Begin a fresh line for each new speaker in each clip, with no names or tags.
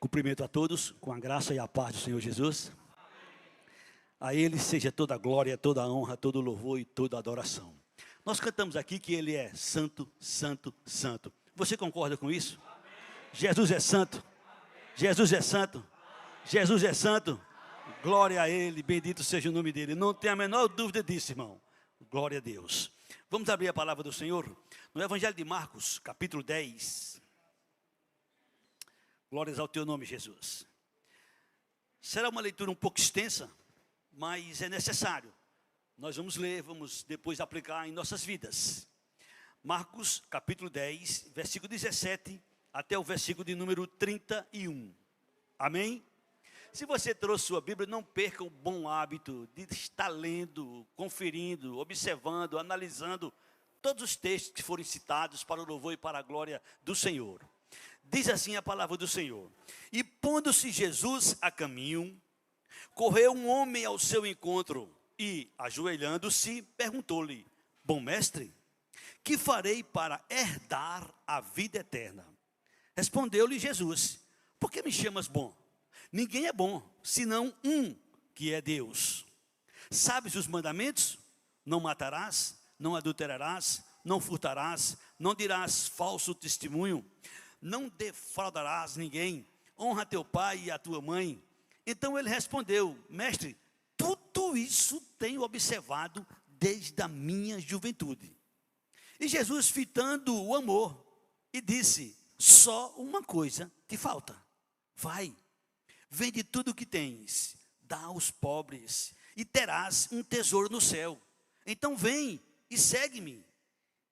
Cumprimento a todos com a graça e a paz do Senhor Jesus. A Ele seja toda a glória, toda a honra, todo o louvor e toda a adoração. Nós cantamos aqui que Ele é santo, santo, santo. Você concorda com isso? Amém. Jesus é santo. Amém. Jesus é santo. Amém. Jesus é santo. Amém. Glória a Ele, bendito seja o nome dEle. Não tem a menor dúvida disso, irmão. Glória a Deus. Vamos abrir a palavra do Senhor no Evangelho de Marcos, capítulo 10. Glórias ao teu nome, Jesus. Será uma leitura um pouco extensa, mas é necessário. Nós vamos ler, vamos depois aplicar em nossas vidas. Marcos, capítulo 10, versículo 17, até o versículo de número 31. Amém? Se você trouxe sua Bíblia, não perca o bom hábito de estar lendo, conferindo, observando, analisando todos os textos que forem citados para o louvor e para a glória do Senhor. Diz assim a palavra do Senhor: E pondo-se Jesus a caminho, correu um homem ao seu encontro e, ajoelhando-se, perguntou-lhe: Bom mestre, que farei para herdar a vida eterna? Respondeu-lhe Jesus: Por que me chamas bom? Ninguém é bom, senão um, que é Deus. Sabes os mandamentos? Não matarás, não adulterarás, não furtarás, não dirás falso testemunho, não defraudarás ninguém, honra teu pai e a tua mãe. Então ele respondeu: Mestre, tudo isso tenho observado desde a minha juventude. E Jesus, fitando o amor, e disse: Só uma coisa te falta. Vai, vende tudo o que tens, dá aos pobres, e terás um tesouro no céu. Então vem e segue-me.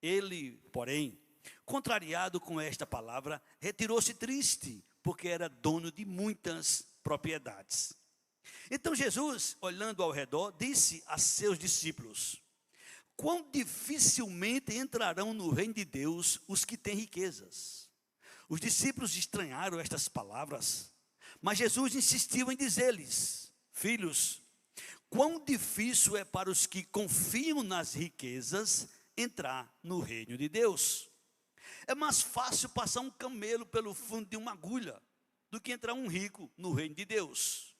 Ele, porém, contrariado com esta palavra, retirou-se triste, porque era dono de muitas propriedades. Então Jesus, olhando ao redor, disse a seus discípulos: Quão dificilmente entrarão no reino de Deus os que têm riquezas. Os discípulos estranharam estas palavras, mas Jesus insistiu em dizer-lhes: Filhos, quão difícil é para os que confiam nas riquezas entrar no reino de Deus. É mais fácil passar um camelo pelo fundo de uma agulha do que entrar um rico no reino de Deus.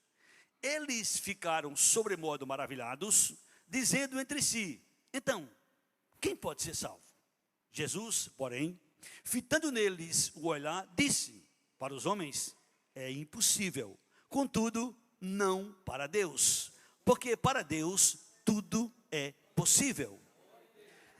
Eles ficaram sobremodo maravilhados, dizendo entre si: Então, quem pode ser salvo? Jesus, porém, fitando neles o olhar, disse: Para os homens é impossível, contudo, não para Deus, porque para Deus tudo é possível.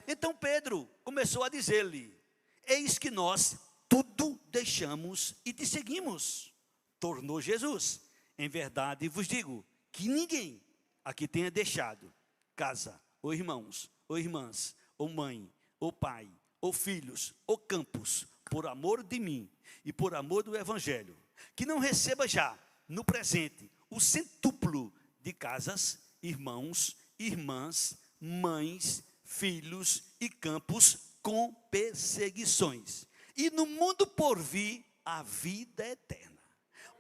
Então Pedro começou a dizer-lhe: Eis que nós tudo deixamos e te seguimos. Tornou Jesus: Em verdade vos digo que ninguém aqui tenha deixado casa, ou irmãos, ou irmãs, ou mãe, ou pai, ou filhos, ou campos, por amor de mim e por amor do Evangelho, que não receba já, no presente, o centúplo de casas, irmãos, irmãs, mães, filhos e campos, com perseguições, e no mundo por vir a vida eterna.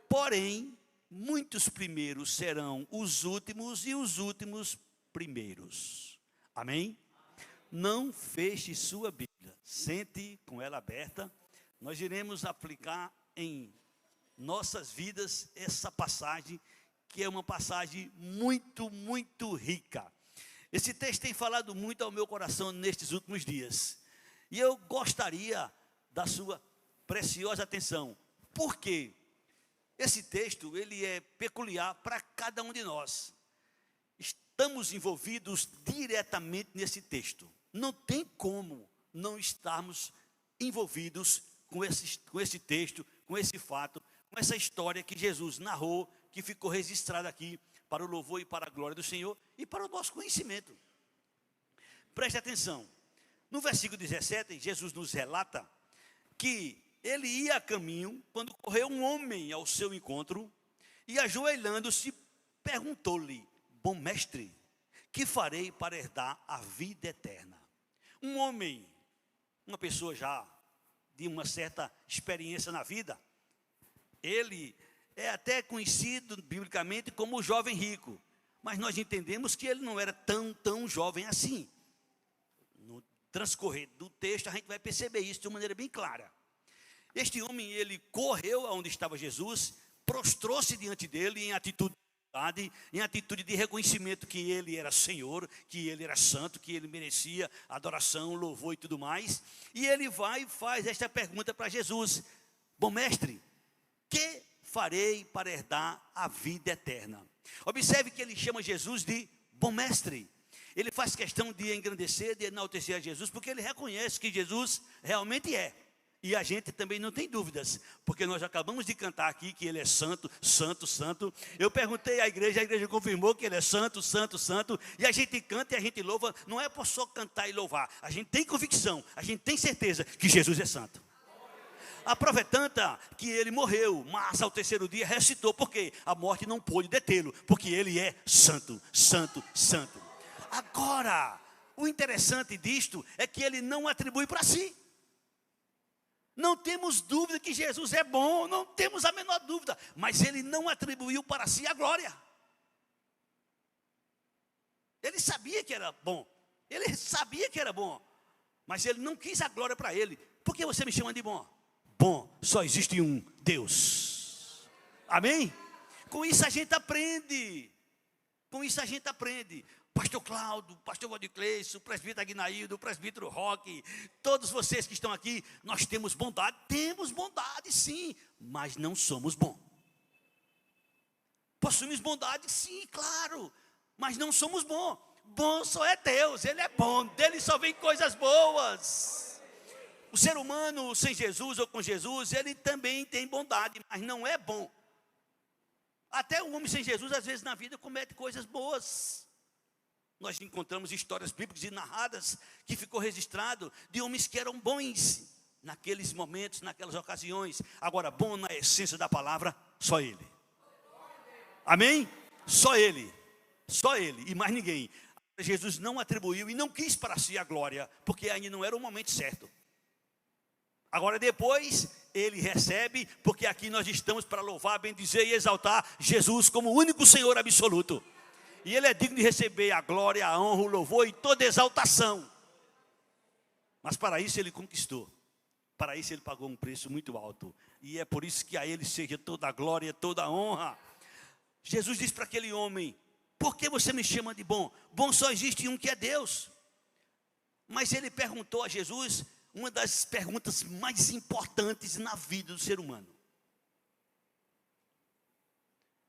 Porém, muitos primeiros serão os últimos, e os últimos primeiros. Amém? Não feche sua Bíblia, sente com ela aberta. Nós iremos aplicar em nossas vidas essa passagem, que é uma passagem muito, muito rica. Esse texto tem falado muito ao meu coração nestes últimos dias, e eu gostaria da sua preciosa atenção, porque esse texto, ele é peculiar para cada um de nós. Estamos envolvidos diretamente nesse texto. Não tem como não estarmos envolvidos com esse texto, com esse fato, com essa história que Jesus narrou, que ficou registrada aqui para o louvor e para a glória do Senhor e para o nosso conhecimento. Preste atenção. No versículo 17, Jesus nos relata que ele ia a caminho quando correu um homem ao seu encontro e, ajoelhando-se, perguntou-lhe: Bom mestre, que farei para herdar a vida eterna? Um homem, uma pessoa já de uma certa experiência na vida, ele é até conhecido biblicamente como o jovem rico, mas nós entendemos que ele não era tão jovem assim. No transcorrer do texto a gente vai perceber isso de uma maneira bem clara. Este homem, ele correu aonde estava Jesus, prostrou-se diante dele em atitude de humildade, em atitude de reconhecimento que ele era Senhor, que ele era santo, que ele merecia adoração, louvor e tudo mais. E ele vai e faz esta pergunta para Jesus: bom mestre, que farei para herdar a vida eterna? Observe que ele chama Jesus de bom mestre. Ele faz questão de engrandecer, de enaltecer a Jesus, porque ele reconhece que Jesus realmente é. E a gente também não tem dúvidas, porque nós acabamos de cantar aqui que ele é santo, santo, santo. Eu perguntei à igreja, a igreja confirmou que ele é santo, santo, santo. E a gente canta e a gente louva, não é por só cantar e louvar. A gente tem convicção, a gente tem certeza que Jesus é santo. A prova é tanta que ele morreu, mas ao terceiro dia ressuscitou, porque a morte não pôde detê-lo, porque ele é santo, santo, santo. Agora, o interessante disto é que ele não atribui para si. Não temos dúvida que Jesus é bom, não temos a menor dúvida, mas ele não atribuiu para si a glória. Ele sabia que era bom, mas ele não quis a glória para ele. Por que você me chama de bom? Bom, só existe um Deus. Amém? Com isso a gente aprende. Pastor Cláudio, pastor Valdicleiso, o presbítero Agnaildo, o presbítero Roque, todos vocês que estão aqui, nós temos bondade sim, mas não somos bons. Possuímos bondade sim, claro, mas não somos bons. Bom só é Deus, Ele é bom, dele só vem coisas boas. O ser humano sem Jesus ou com Jesus, ele também tem bondade, mas não é bom. Até o homem sem Jesus, às vezes na vida, comete coisas boas. Nós encontramos histórias bíblicas e narradas que ficou registrado de homens que eram bons naqueles momentos, naquelas ocasiões. Agora, bom na essência da palavra, só Ele. Amém? Só Ele e mais ninguém. Jesus não atribuiu e não quis para si a glória, porque ainda não era o momento certo. Agora depois, ele recebe, porque aqui nós estamos para louvar, bendizer e exaltar Jesus como o único Senhor absoluto. E ele é digno de receber a glória, a honra, o louvor e toda exaltação. Mas para isso ele conquistou. Para isso ele pagou um preço muito alto. E é por isso que a ele seja toda a glória, toda a honra. Jesus disse para aquele homem: por que você me chama de bom? Bom só existe um, que é Deus. Mas ele perguntou a Jesus uma das perguntas mais importantes na vida do ser humano.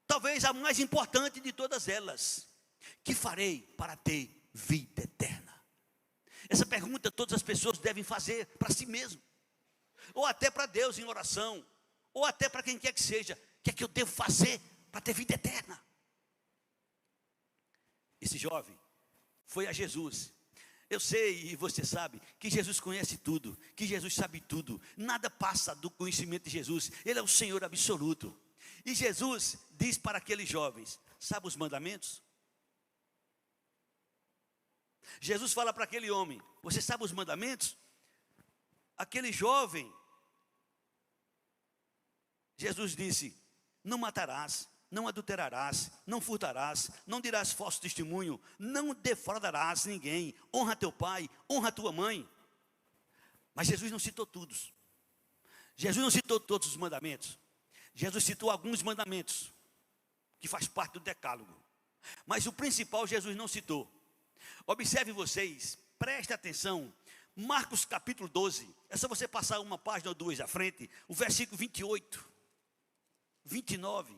Talvez a mais importante de todas elas: que farei para ter vida eterna? Essa pergunta todas as pessoas devem fazer para si mesmo, ou até para Deus em oração, ou até para quem quer que seja. O que é que eu devo fazer para ter vida eterna? Esse jovem foi a Jesus. Eu sei e você sabe que Jesus conhece tudo, que Jesus sabe tudo. Nada passa do conhecimento de Jesus. Ele é o Senhor absoluto. E Jesus diz para aqueles jovens: sabe os mandamentos? Jesus fala para aquele homem: você sabe os mandamentos? Aquele jovem, Jesus disse: não matarás, não adulterarás, não furtarás, não dirás falso testemunho, não defraudarás ninguém, honra teu pai, honra tua mãe. Mas Jesus não citou todos. Jesus não citou todos os mandamentos. Jesus citou alguns mandamentos que faz parte do decálogo, mas o principal Jesus não citou. Observem vocês, preste atenção, Marcos capítulo 12, é só você passar uma página ou duas à frente, o versículo 28, 29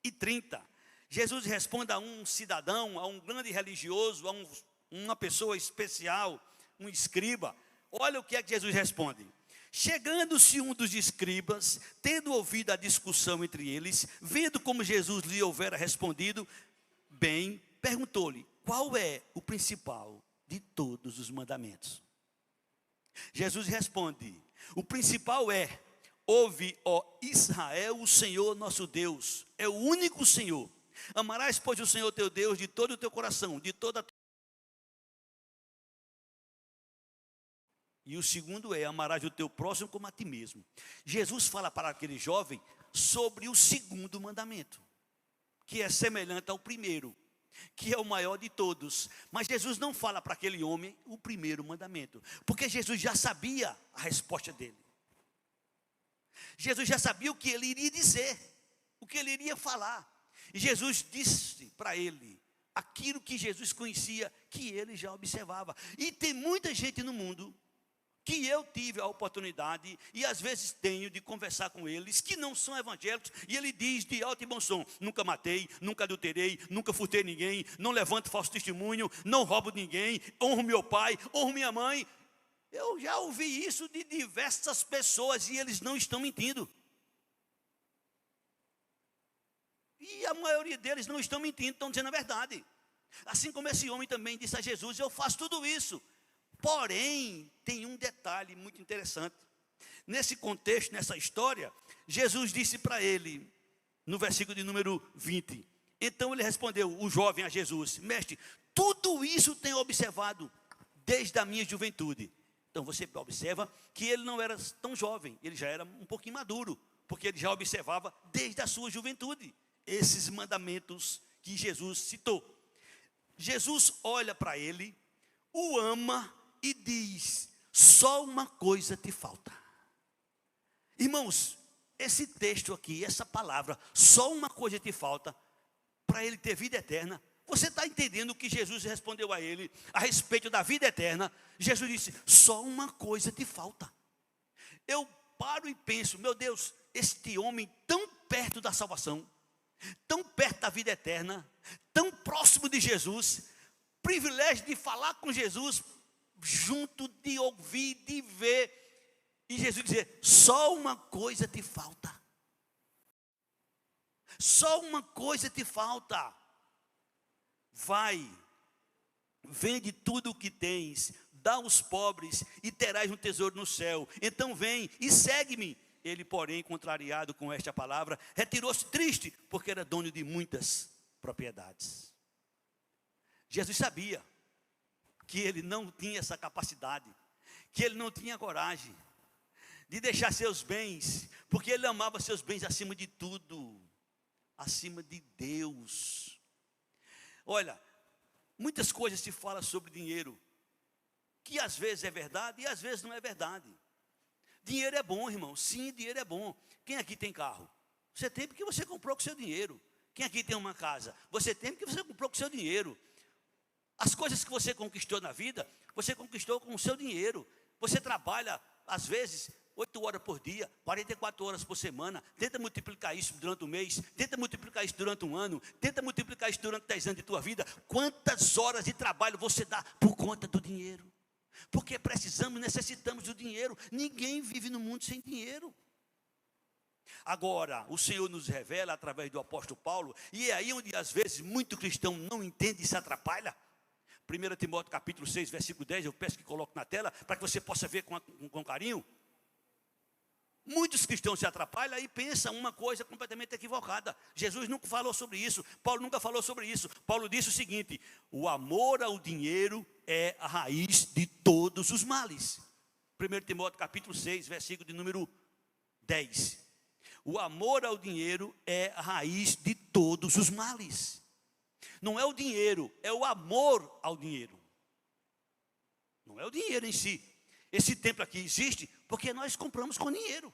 e 30. Jesus responde a um cidadão, a um grande religioso, a uma pessoa especial, um escriba. Olha o que é que Jesus responde: chegando-se um dos escribas, tendo ouvido a discussão entre eles, vendo como Jesus lhe houvera respondido bem, perguntou-lhe: qual é o principal de todos os mandamentos? Jesus responde: o principal é: ouve, ó Israel, o Senhor nosso Deus é o único Senhor. Amarás, pois, o Senhor teu Deus de todo o teu coração, de toda a tua... E o segundo é: amarás o teu próximo como a ti mesmo. Jesus fala para aquele jovem sobre o segundo mandamento, que é semelhante ao primeiro, que é o maior de todos. Mas Jesus não fala para aquele homem o primeiro mandamento, porque Jesus já sabia a resposta dele. Jesus já sabia o que ele iria dizer, o que ele iria falar. E Jesus disse para ele aquilo que Jesus conhecia, que ele já observava. E tem muita gente no mundo que eu tive a oportunidade, e às vezes tenho, de conversar com eles, que não são evangélicos, e ele diz de alto e bom som: nunca matei, nunca adulterei, nunca furtei ninguém, não levanto falso testemunho, não roubo ninguém, honro meu pai, honro minha mãe. Eu já ouvi isso de diversas pessoas, e eles não estão mentindo. E a maioria deles não estão mentindo, estão dizendo a verdade. Assim como esse homem também disse a Jesus: eu faço tudo isso. Porém, tem um detalhe muito interessante. Nesse contexto, nessa história, Jesus disse para ele, no versículo de número 20. Então ele respondeu, o jovem, a Jesus: mestre, tudo isso tenho observado desde a minha juventude. Então você observa que ele não era tão jovem, ele já era um pouquinho maduro, porque ele já observava desde a sua juventude esses mandamentos que Jesus citou. Jesus olha para ele, o ama e diz: só uma coisa te falta. Irmãos, esse texto aqui, essa palavra, só uma coisa te falta, para ele ter vida eterna. Você está entendendo o que Jesus respondeu a ele a respeito da vida eterna? Jesus disse: só uma coisa te falta. Eu paro e penso: meu Deus, este homem tão perto da salvação, tão perto da vida eterna, tão próximo de Jesus, privilégio de falar com Jesus, junto, de ouvir, de ver, e Jesus dizer: só uma coisa te falta. Só uma coisa te falta. Vai, vende tudo o que tens, dá aos pobres e terás um tesouro no céu. Então vem e segue-me. Ele, porém, contrariado com esta palavra, retirou-se triste, porque era dono de muitas propriedades. Jesus sabia que ele não tinha essa capacidade, que ele não tinha coragem de deixar seus bens, porque ele amava seus bens acima de tudo, acima de Deus. Olha, muitas coisas se fala sobre dinheiro, que às vezes é verdade e às vezes não é verdade. Dinheiro é bom, irmão. Sim, dinheiro é bom. Quem aqui tem carro? Você tem porque você comprou com seu dinheiro. Quem aqui tem uma casa? Você tem porque você comprou com seu dinheiro. As coisas que você conquistou na vida, você conquistou com o seu dinheiro. Você trabalha, às vezes, 8 horas por dia, 44 horas por semana. Tenta multiplicar isso durante um mês. Tenta multiplicar isso durante um ano. Tenta multiplicar isso durante 10 anos de tua vida. Quantas horas de trabalho você dá por conta do dinheiro? Porque precisamos, necessitamos do dinheiro. Ninguém vive no mundo sem dinheiro. Agora, o Senhor nos revela através do apóstolo Paulo, e é aí onde às vezes muito cristão não entende e se atrapalha. 1 Timóteo capítulo 6, versículo 10, eu peço que coloque na tela, para que você possa ver com carinho. Muitos cristãos se atrapalham e pensam uma coisa completamente equivocada. Jesus nunca falou sobre isso, Paulo nunca falou sobre isso. Paulo disse o seguinte: o amor ao dinheiro é a raiz de todos os males. 1 Timóteo capítulo 6, versículo de número 10. O amor ao dinheiro é a raiz de todos os males. Não é o dinheiro, é o amor ao dinheiro. Não é o dinheiro em si. Esse templo aqui existe porque nós compramos com dinheiro.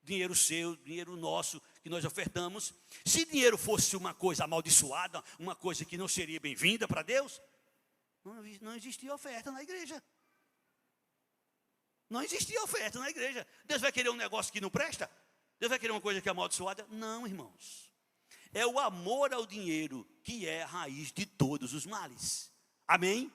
Dinheiro seu, dinheiro nosso, que nós ofertamos. Se dinheiro fosse uma coisa amaldiçoada, uma coisa que não seria bem-vinda para Deus, não existia oferta na igreja. Não existia oferta na igreja. Deus vai querer um negócio que não presta? Deus vai querer uma coisa que é amaldiçoada? Não, irmãos. É o amor ao dinheiro que é a raiz de todos os males. Amém?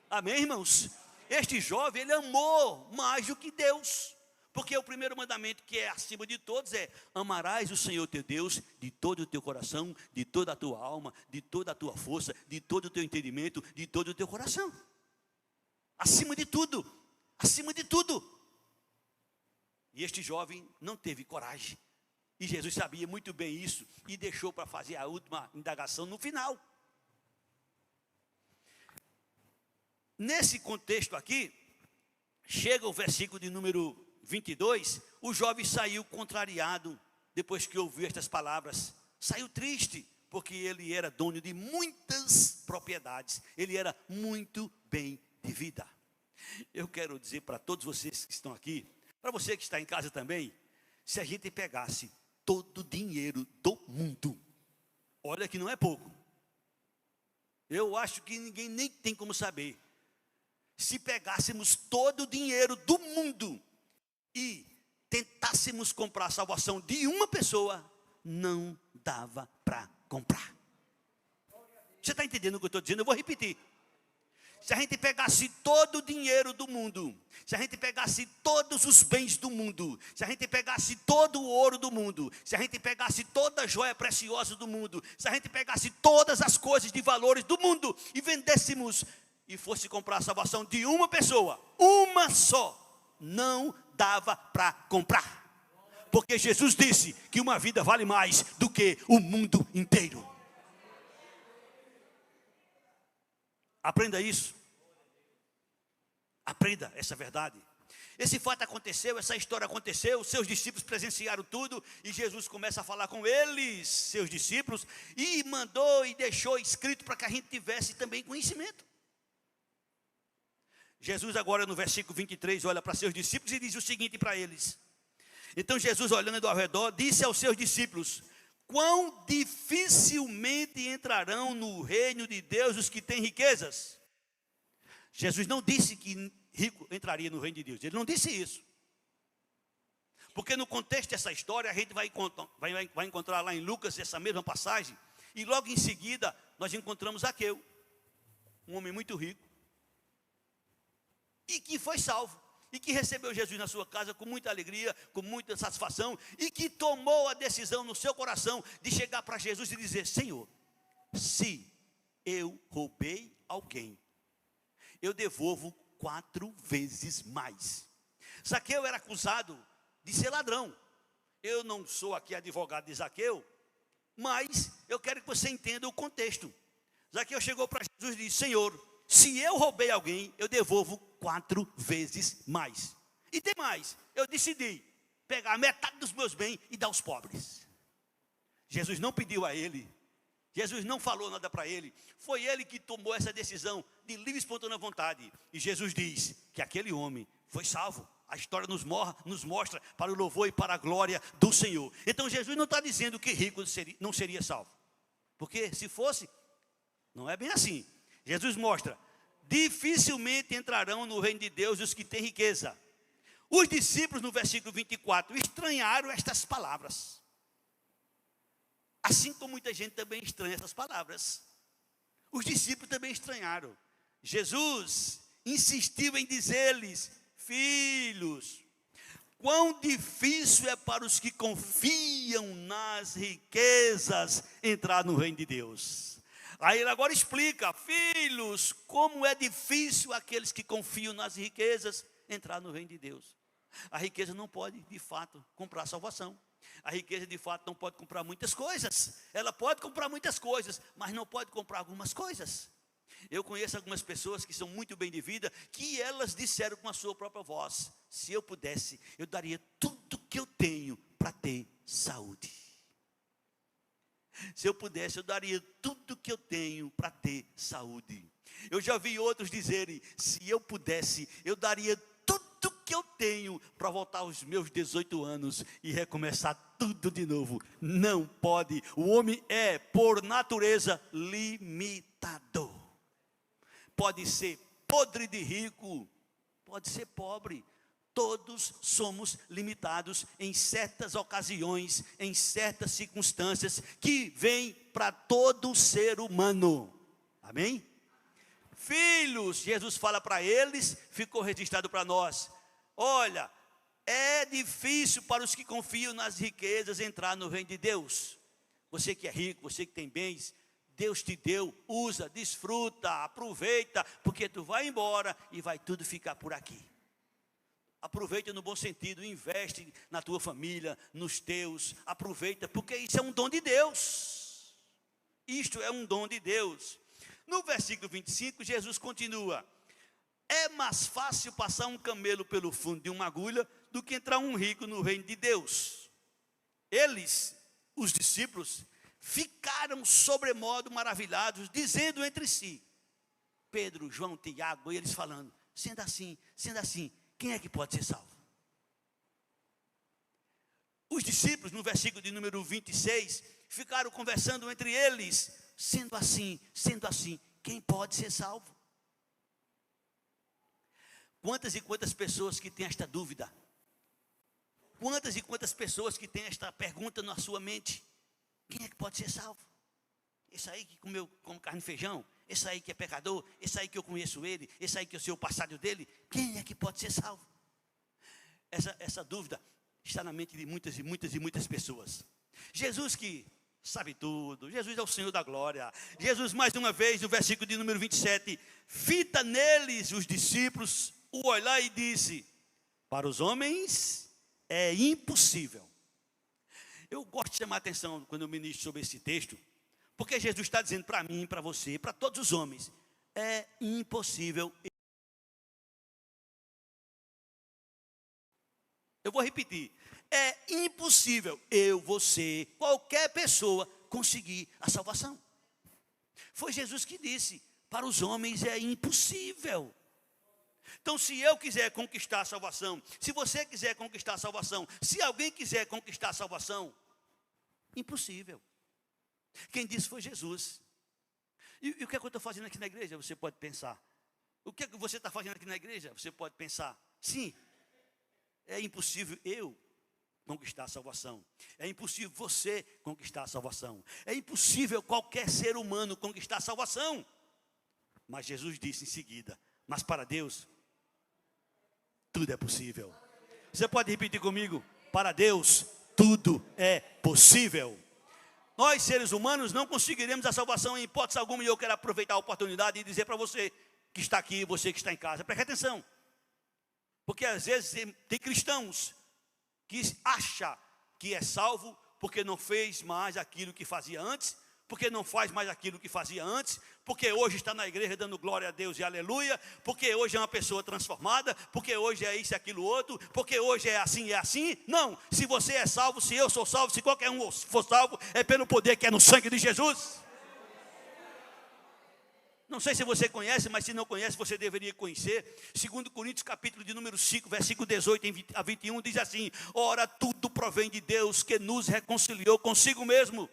Amém, irmãos? Este jovem, ele amou mais do que Deus. Porque o primeiro mandamento, que é acima de todos, é: amarás o Senhor teu Deus de todo o teu coração, de toda a tua alma, de toda a tua força, de todo o teu entendimento, de todo o teu coração. Acima de tudo, acima de tudo. E este jovem não teve coragem. E Jesus sabia muito bem isso e deixou para fazer a última indagação no final. Nesse contexto aqui, chega o versículo de número 22, o jovem saiu contrariado, depois que ouviu estas palavras. Saiu triste, porque ele era dono de muitas propriedades. Ele era muito bem de vida. Eu quero dizer para todos vocês que estão aqui, para você que está em casa também, se a gente pegasse todo o dinheiro do mundo, olha que não é pouco, eu acho que ninguém nem tem como saber, se pegássemos todo o dinheiro do mundo e tentássemos comprar a salvação de uma pessoa, não dava para comprar. Você está entendendo o que eu estou dizendo? Eu vou repetir. Se a gente pegasse todo o dinheiro do mundo, se a gente pegasse todos os bens do mundo, se a gente pegasse todo o ouro do mundo, se a gente pegasse toda a joia preciosa do mundo, se a gente pegasse todas as coisas de valores do mundo e vendêssemos e fosse comprar a salvação de uma pessoa, uma só, não dava para comprar. Porque Jesus disse que uma vida vale mais do que o mundo inteiro. Aprenda isso. Aprenda essa verdade. Esse fato aconteceu, essa história aconteceu, seus discípulos presenciaram tudo, e Jesus começa a falar com eles, seus discípulos, e mandou e deixou escrito para que a gente tivesse também conhecimento. Jesus agora no versículo 23 olha para seus discípulos e diz o seguinte para eles. Então Jesus, olhando ao redor, disse aos seus discípulos: quão dificilmente entrarão no reino de Deus os que têm riquezas. Jesus não disse que rico entraria no reino de Deus, ele não disse isso. Porque no contexto dessa história, a gente vai encontrar lá em Lucas essa mesma passagem, e logo em seguida nós encontramos Zaqueu, um homem muito rico, e que foi salvo, e que recebeu Jesus na sua casa com muita alegria, com muita satisfação, e que tomou a decisão no seu coração de chegar para Jesus e dizer: Senhor, se eu roubei alguém, eu devolvo 4 vezes mais. Zaqueu era acusado de ser ladrão. Eu não sou aqui advogado de Zaqueu, mas eu quero que você entenda o contexto. Zaqueu chegou para Jesus e disse: Senhor, se eu roubei alguém, eu devolvo 4 vezes mais. E tem mais, eu decidi pegar metade dos meus bens e dar aos pobres. Jesus não pediu a ele, Jesus não falou nada para ele, foi ele que tomou essa decisão de livre e espontânea vontade. E Jesus diz que aquele homem foi salvo. A história nos mostra para o louvor e para a glória do Senhor. Então Jesus não está dizendo que rico não seria salvo, porque se fosse, não é bem assim. Jesus mostra: dificilmente entrarão no reino de Deus os que têm riqueza. Os discípulos, no versículo 24, estranharam estas palavras. Assim como muita gente também estranha essas palavras. Os discípulos também estranharam. Jesus insistiu em dizer-lhes: filhos, quão difícil é para os que confiam nas riquezas entrar no reino de Deus. Aí ele agora explica: filhos, como é difícil aqueles que confiam nas riquezas entrar no reino de Deus. A riqueza não pode, de fato, comprar salvação. A riqueza, de fato, não pode comprar muitas coisas. Ela pode comprar muitas coisas, mas não pode comprar algumas coisas. Eu conheço algumas pessoas que são muito bem de vida, que elas disseram com a sua própria voz: se eu pudesse, eu daria tudo que eu tenho para ter saúde. Se eu pudesse, eu daria tudo que eu tenho para ter saúde. Eu já vi outros dizerem: se eu pudesse, eu daria tudo que eu tenho para voltar aos meus 18 anos e recomeçar tudo de novo. Não pode. O homem é, por natureza, limitado. Pode ser podre de rico, pode ser pobre. Todos somos limitados em certas ocasiões, em certas circunstâncias que vêm para todo ser humano. Amém? Filhos, Jesus fala para eles, ficou registrado para nós: olha, é difícil para os que confiam nas riquezas entrar no reino de Deus. Você que é rico, você que tem bens, Deus te deu, usa, desfruta, aproveita, porque tu vai embora e vai tudo ficar por aqui. Aproveita no bom sentido, investe na tua família, nos teus, aproveita, porque isso é um dom de Deus. Isto é um dom de Deus. No versículo 25, Jesus continua: é mais fácil passar um camelo pelo fundo de uma agulha do que entrar um rico no reino de Deus. Eles, os discípulos, ficaram sobremodo maravilhados, dizendo entre si, Pedro, João, Tiago, e eles falando: sendo assim, quem é que pode ser salvo? Os discípulos, no versículo de número 26, ficaram conversando entre eles. Sendo assim, quem pode ser salvo? Quantas e quantas pessoas que têm esta dúvida? Quantas e quantas pessoas que têm esta pergunta na sua mente? Quem é que pode ser salvo? Esse aí que comeu como carne e feijão? Esse aí que é pecador? Esse aí que eu conheço ele? Esse aí que eu sei o passado dele? Quem é que pode ser salvo? Essa dúvida está na mente de muitas pessoas. Jesus que sabe tudo, Jesus é o Senhor da glória. Jesus, mais uma vez, no versículo de número 27, fita neles os discípulos, o olhar e disse: para os homens é impossível. Eu gosto de chamar a atenção quando eu ministro sobre esse texto, porque Jesus está dizendo para mim, para você, para todos os homens, é impossível. Eu vou repetir, é impossível eu, você, qualquer pessoa conseguir a salvação. Foi Jesus que disse, para os homens é impossível. Então, se eu quiser conquistar a salvação, se você quiser conquistar a salvação, se alguém quiser conquistar a salvação, impossível. Quem disse foi Jesus. E o que é que eu estou fazendo aqui na igreja? Você pode pensar. O que é que você está fazendo aqui na igreja? Você pode pensar. Sim, é impossível eu conquistar a salvação. É impossível você conquistar a salvação. É impossível qualquer ser humano conquistar a salvação. Mas Jesus disse em seguida, mas para Deus, tudo é possível. Você pode repetir comigo? Para Deus, tudo é possível. Nós, seres humanos, não conseguiremos a salvação em hipótese alguma. E eu quero aproveitar a oportunidade e dizer para você que está aqui, você que está em casa, preste atenção. Porque às vezes tem cristãos que acham que é salvo porque não fez mais aquilo que fazia antes, porque não faz mais aquilo que fazia antes, porque hoje está na igreja dando glória a Deus e aleluia, porque hoje é uma pessoa transformada, porque hoje é isso e aquilo outro, porque hoje é assim e é assim. Não, se você é salvo, se eu sou salvo, se qualquer um for salvo, é pelo poder que é no sangue de Jesus. Não sei se você conhece, mas se não conhece, você deveria conhecer. 2 Coríntios capítulo de número 5, versículo 18 a 21, diz assim: ora, tudo provém de Deus que nos reconciliou consigo mesmo.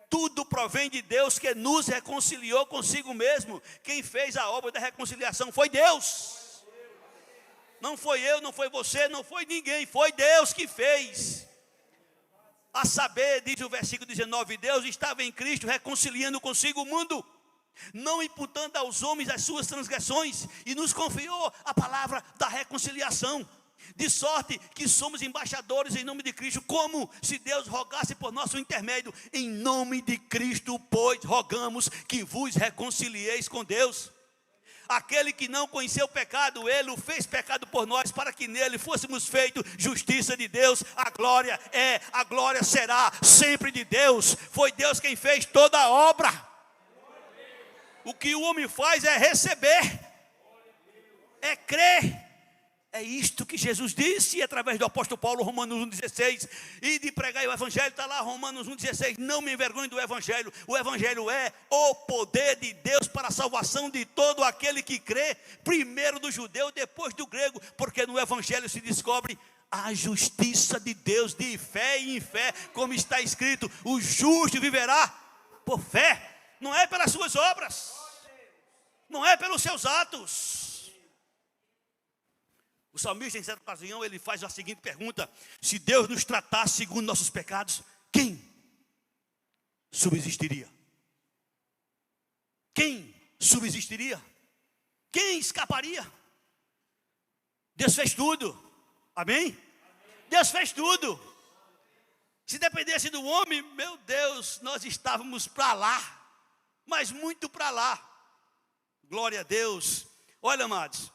Tudo provém de Deus que nos reconciliou consigo mesmo. Quem fez a obra da reconciliação foi Deus. Não foi eu, não foi você, não foi ninguém, foi Deus que fez. A saber, diz o versículo 19, Deus estava em Cristo reconciliando consigo o mundo, não imputando aos homens as suas transgressões, e nos confiou a palavra da reconciliação. De sorte que somos embaixadores em nome de Cristo, como se Deus rogasse por nosso intermédio. Em nome de Cristo, pois, rogamos que vos reconcilieis com Deus. Aquele que não conheceu o pecado, Ele o fez pecado por nós, para que nele fôssemos feitos justiça de Deus. A glória será sempre de Deus. Foi Deus quem fez toda a obra. O que o homem faz é receber, é crer. É isto que Jesus disse através do apóstolo Paulo, Romanos 1,16, e de pregar o evangelho, está lá Romanos 1,16, não me envergonhe do evangelho. O evangelho é o poder de Deus para a salvação de todo aquele que crê, primeiro do judeu, depois do grego, porque no evangelho se descobre a justiça de Deus, de fé em fé, como está escrito, o justo viverá por fé, não é pelas suas obras, não é pelos seus atos. O salmista, em certa ocasião, ele faz a seguinte pergunta: se Deus nos tratasse segundo nossos pecados, quem subsistiria? Quem subsistiria? Quem escaparia? Deus fez tudo, amém? Deus fez tudo. Se dependesse do homem, meu Deus, nós estávamos para lá, mas muito para lá. Glória a Deus. Olha, amados,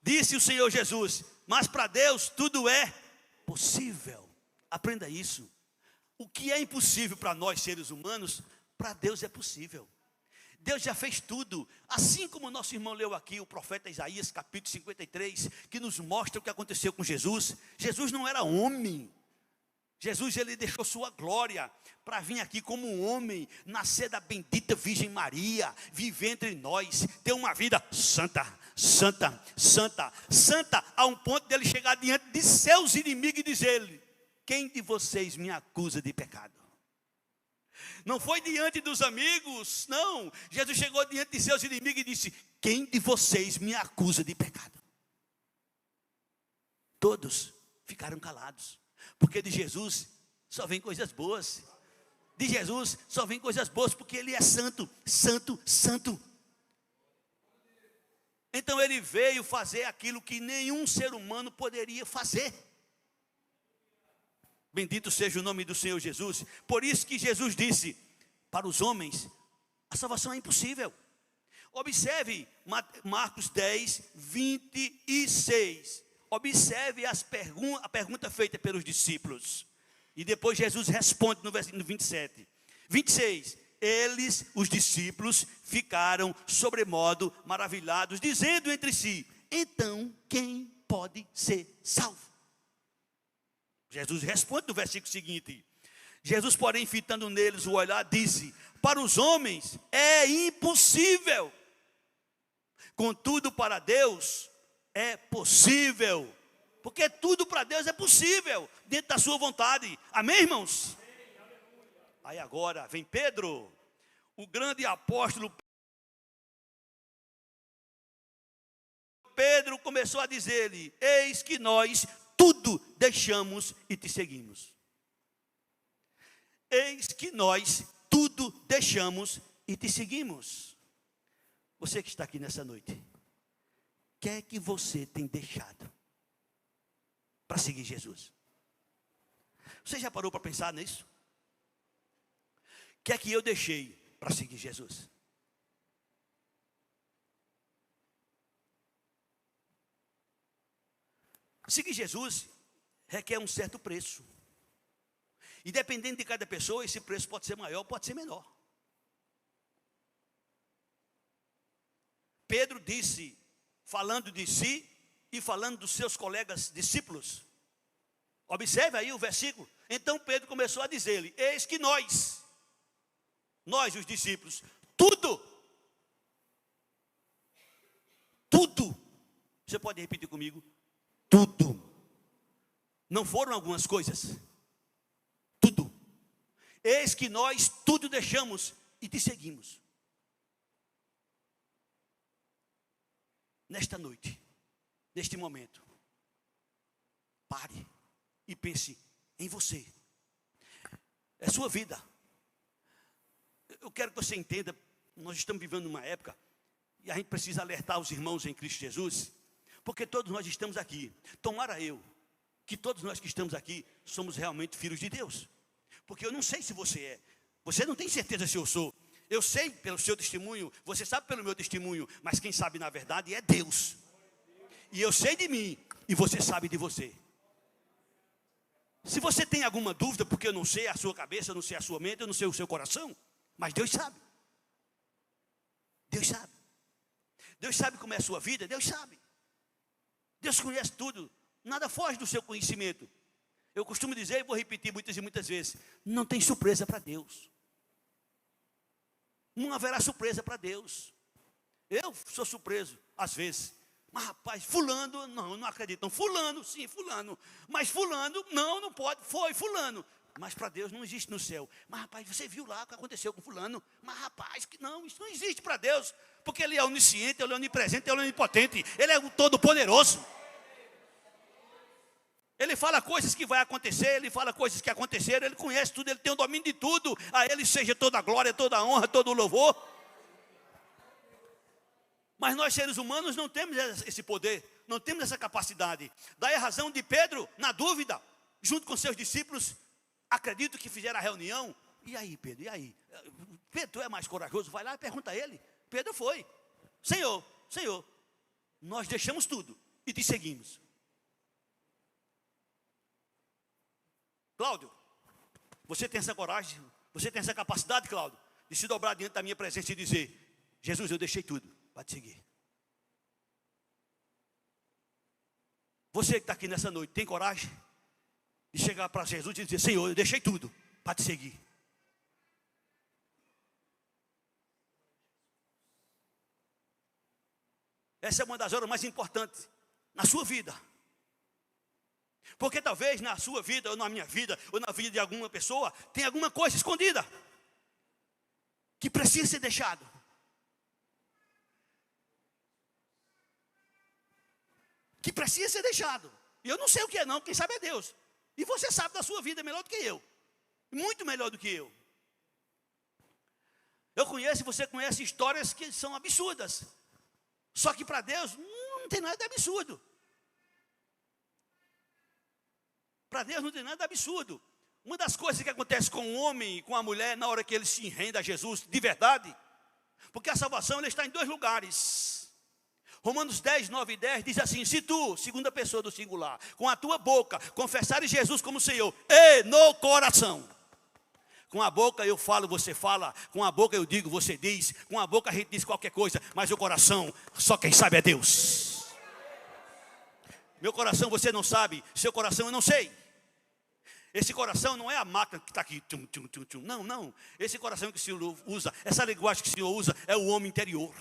disse o Senhor Jesus, mas para Deus tudo é possível. Aprenda isso. O que é impossível para nós seres humanos, para Deus é possível. Deus já fez tudo. Assim como o nosso irmão leu aqui, o profeta Isaías, capítulo 53, que nos mostra o que aconteceu com Jesus. Jesus não era homem. Jesus, ele deixou sua glória para vir aqui como um homem, nascer da bendita Virgem Maria, viver entre nós, ter uma vida santa, santa, santa, santa, a um ponto dele chegar diante de seus inimigos e dizer-lhe: quem de vocês me acusa de pecado? Não foi diante dos amigos, não. Jesus chegou diante de seus inimigos e disse: quem de vocês me acusa de pecado? Todos ficaram calados, porque de Jesus só vem coisas boas. De Jesus só vem coisas boas, porque Ele é santo, santo, santo. Então Ele veio fazer aquilo que nenhum ser humano poderia fazer. Bendito seja o nome do Senhor Jesus. Por isso que Jesus disse, para os homens, a salvação é impossível. Observe Marcos 10, 26. Observe a pergunta feita pelos discípulos. E depois Jesus responde no versículo 27. 26. Eles, os discípulos, ficaram sobremodo maravilhados, dizendo entre si: então quem pode ser salvo? Jesus responde no versículo seguinte. Jesus, porém, fitando neles o olhar, disse: para os homens é impossível, contudo para Deus é possível. Porque tudo para Deus é possível, dentro da sua vontade. Amém, irmãos? Aí agora vem Pedro, o grande apóstolo. Pedro começou a dizer-lhe: eis que nós tudo deixamos e te seguimos. Eis que nós tudo deixamos e te seguimos. Você que está aqui nessa noite, o que é que você tem deixado para seguir Jesus? Você já parou para pensar nisso? O que é que eu deixei para seguir Jesus? Seguir Jesus requer um certo preço. E dependendo de cada pessoa, esse preço pode ser maior, pode ser menor. Pedro disse, falando de si e falando dos seus colegas discípulos. Observe aí o versículo. Então Pedro começou a dizer-lhe: eis que nós os discípulos, tudo, você pode repetir comigo? Tudo. Não foram algumas coisas. Tudo. Eis que nós tudo deixamos e te seguimos. Nesta noite, neste momento, pare e pense em você. É sua vida. Eu quero que você entenda, nós estamos vivendo uma época e a gente precisa alertar os irmãos em Cristo Jesus, porque todos nós estamos aqui. Tomara eu que todos nós que estamos aqui somos realmente filhos de Deus. Porque eu não sei se você é. Você não tem certeza se eu sou. Eu sei pelo seu testemunho, você sabe pelo meu testemunho, mas quem sabe na verdade é Deus. E eu sei de mim e você sabe de você. Se você tem alguma dúvida, porque eu não sei a sua cabeça, eu não sei a sua mente, eu não sei o seu coração, mas Deus sabe. Deus sabe. Deus sabe como é a sua vida, Deus sabe. Deus conhece tudo, nada foge do seu conhecimento. Eu costumo dizer, e vou repetir muitas e muitas vezes: não tem surpresa para Deus. Não haverá surpresa para Deus. Eu sou surpreso, às vezes. Mas rapaz, fulano, não acredito. Não, fulano, sim, fulano. Mas fulano, não pode, foi fulano. Mas para Deus não existe no céu. Mas rapaz, você viu lá o que aconteceu com fulano? Mas rapaz, que não, isso não existe para Deus. Porque Ele é onisciente, Ele é onipresente, Ele é onipotente. Ele é o todo-poderoso. Ele fala coisas que vai acontecer, Ele fala coisas que aconteceram, Ele conhece tudo, Ele tem o domínio de tudo. A Ele seja toda a glória, toda a honra, todo o louvor. Mas nós seres humanos não temos esse poder, não temos essa capacidade. Daí a razão de Pedro, na dúvida, junto com seus discípulos, acredito que fizeram a reunião. E aí, Pedro, e aí? Pedro, tu é mais corajoso? Vai lá e pergunta a ele. Pedro foi: Senhor, nós deixamos tudo e te seguimos. Cláudio, você tem essa coragem, você tem essa capacidade, Cláudio, de se dobrar diante da minha presença e dizer: Jesus, eu deixei tudo para te seguir. Você que está aqui nessa noite, tem coragem de chegar para Jesus e dizer: Senhor, eu deixei tudo para te seguir? Essa é uma das horas mais importantes na sua vida. Porque talvez na sua vida, ou na minha vida, ou na vida de alguma pessoa, tem alguma coisa escondida que precisa ser deixado. Que precisa ser deixado. E eu não sei o que é não, quem sabe é Deus. E você sabe da sua vida melhor do que eu. Muito melhor do que eu. Eu conheço e você conhece histórias que são absurdas. Só que para Deus não tem nada de absurdo. Para Deus não tem nada de absurdo. Uma das coisas que acontece com o homem e com a mulher na hora que ele se rende a Jesus, de verdade, porque a salvação ela está em dois lugares. Romanos 10, 9 e 10 diz assim: se tu, segunda pessoa do singular, com a tua boca confessares Jesus como Senhor, e no coração. Com a boca eu falo, você fala. Com a boca eu digo, você diz. Com a boca a gente diz qualquer coisa. Mas o coração, só quem sabe é Deus. Meu coração você não sabe. Seu coração eu não sei. Esse coração não é a máquina que está aqui. Tchum, tchum, tchum, tchum. Não, não. Esse coração que o Senhor usa, essa linguagem que o Senhor usa, é o homem interior.